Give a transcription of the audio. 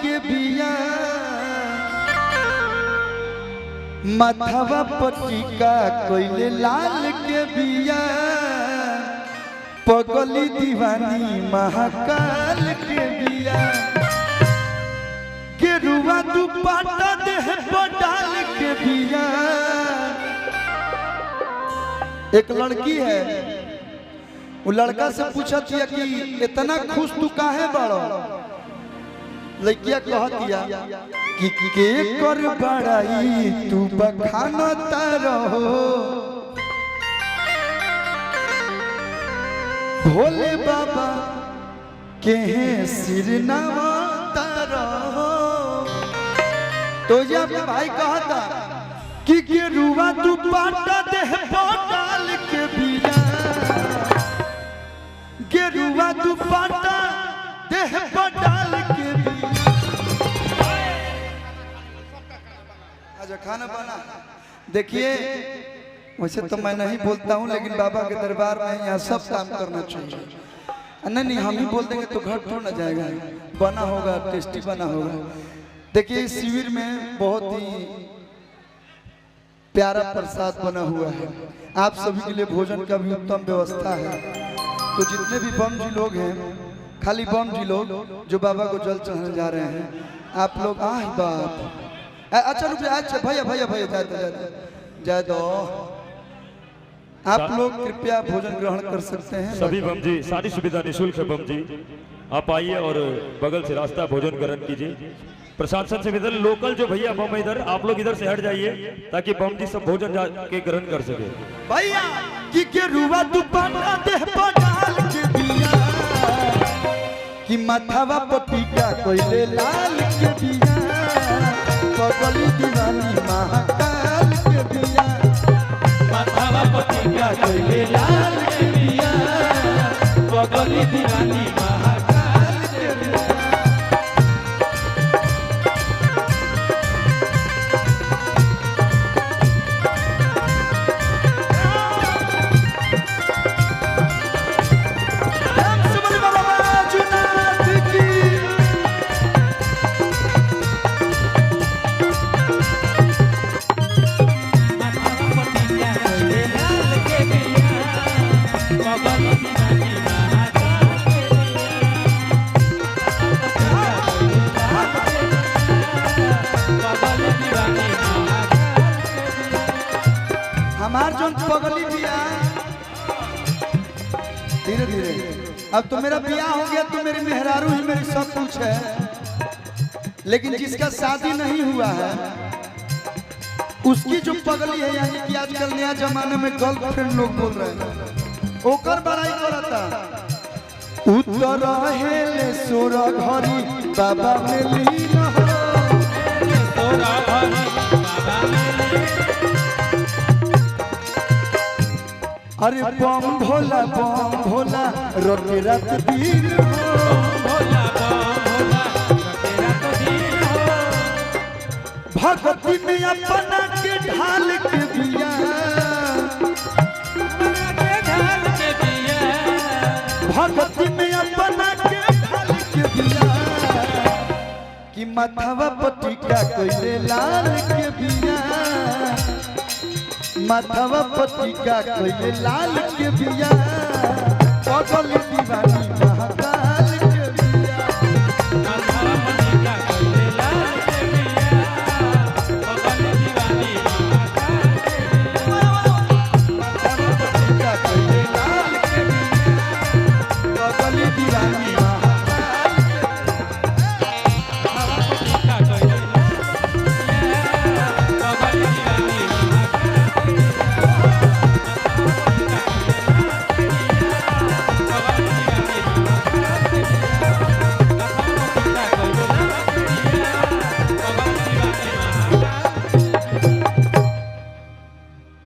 के बिया माथवा पटिका कोइले लाल के बिया पगली दीवानी महाकाल के बिया गेरुआ दुपट्टा देह पर डाल के बिया। एक लड़की है, वो लड़का से पूछा थिया कि इतना खुश तू काहे बड़ो? लड़किया कहतिया कि के कर बड़ाई तू बखानता रहो, भोले बाबा के सिर नवाता रहो। तो ये अपने भाई कहता कि गेरुआ दुपट्टा देह पर डाल के बिया, गेरुआ दुपट्टा देह पर डाल के बिया। अच्छा खाना बना। देखिए वैसे तो मैं नहीं बोलता हूँ, लेकिन बाबा के दरबार में यहाँ सब काम करना चाहिए। नहीं हम ही बोल देंगे तो घर थोड़ा ना जाएगा, बना होगा, टेस्टी बना होगा। देखिए इस शिविर में बहुत ही प्यारा प्रसाद बना हुआ है, आप सभी के लिए भोजन का भी उत्तम व्यवस्था है। तो जितने भी बम जी लोग हैं, खाली बम जी लोग जो बाबा को जल चढ़ाने जा रहे हैं, आप लोग बाप अच्छा रुपये अच्छा भैया भैया भैया जाए दो, आप लोग कृपया भोजन ग्रहण कर सकते हैं। सभी बम जी सारी सुविधा निःशुल्क है। बम जी आप आइए और बगल से रास्ता भोजन ग्रहण कीजिए। प्रशासन से इधर लोकल जो भैया बम इधर, आप लोग इधर से हट जाइए ताकि बम जी सब भोजन के ग्रहण कर सके। भैया कि गेरुआ दुपट्टा देह पर डाल के बिया, कि माथवा पटिका कोइले लाल के बिया, पगली दीवानी महाकाल के बिया, माथवा पटिका कोइले लाल के बिया, पगली दीवानी महाकाल के बिया। हमार जो पगली बिया धीरे धीरे, अब तो मेरा बिया हो गया तो मेरी मेहरारू ही मेरी सब कुछ है, लेकिन जिसका शादी नहीं हुआ है उसकी जो पगली है, यानी कि आजकल नया जमाने में गर्लफ्रेंड लोग बोल रहे हैं, ओकर बड़ाई करता। उत्तर हेले सोरा घरी बाबा में लीन हो, सोरा घरी बाबा में लीन। अरे बम भोला रोके रात दिन हो, भोला रोके रात दिन हो। भगती में अपना के ढाल के बिया, भगती में अपना के ढाल के बिया, कि माथवा पटिका कोइले लाल के बिया, माथवा पटिका कोइले लाल के बिया, पगली दीवानी